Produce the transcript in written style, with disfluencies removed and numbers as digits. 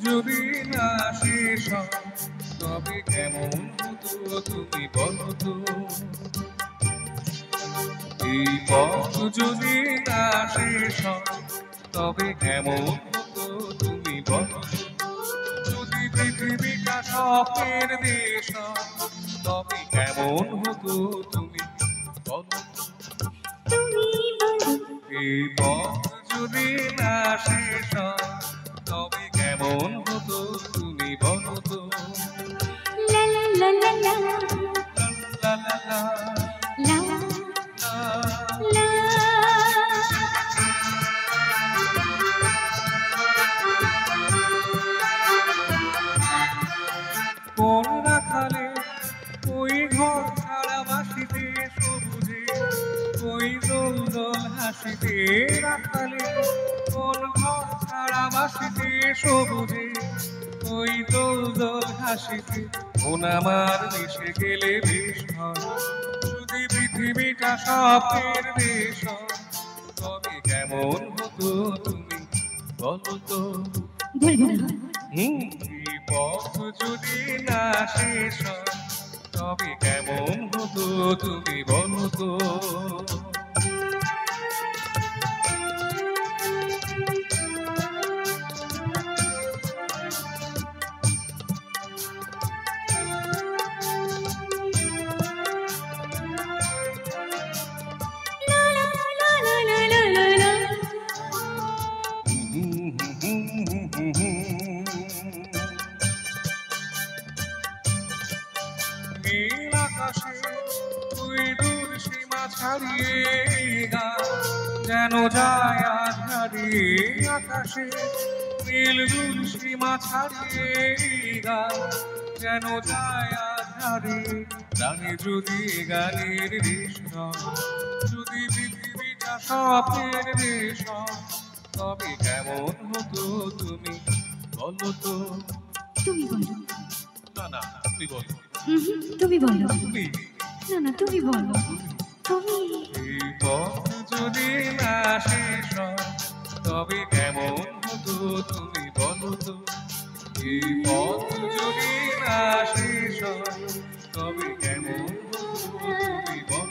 যদি না শেষ তবে কেমন হতো তুমি বলো তো। এই পথ যদি না শেষ তবে কেমন হতো তুমি বলো। যদি পৃথিবীটা স্বপ্নের দেশ তবে কেমন হতো তুমি বলো। এই পথ যদি না শেষ তবে কেমন হতো তুমি বলো তো। লা লা লা লা লা লা লা লা লা লা। কোন রাখালে ওই ঘর ছাড়া বাসিতে সবুজে ওই দোল দোল হাসিতে রাখালে। কোন ঘর ছাড়া বাসিতে সবুজে ওই দোল দোল হাসিতে। মন আমার মিশে গেলে বেশ হয় যদি পৃথিবীটা স্বপ্নের দেশ তবে কেমন হতো তুমি বলো তো। পথ যদি না শেষ তবে কেমন হতো তুমি বলো তো। নীল আকাশে তুই দূর সীমা ছাড়িয়ে যেন যায় আজ হারিয়ে। আকাশে নীল দূর সীমা ছাড়িয়ে যেন যায় আজ হারিয়ে। জানি যদি গানের দেশ যদি পৃথিবীটা স্বপ্নের দেশ তবে কেমন হতো তুমি বলো তো। তুমি বলো। না না তুমি বলো। তুমি বলো। না না তুমি বলো। তুমি। এই পথ যদি না শেষ তবে কেমন হতো তুমি বলো তো। এই পথ যদি না শেষ তবে কেমন হতো তুমি বলো।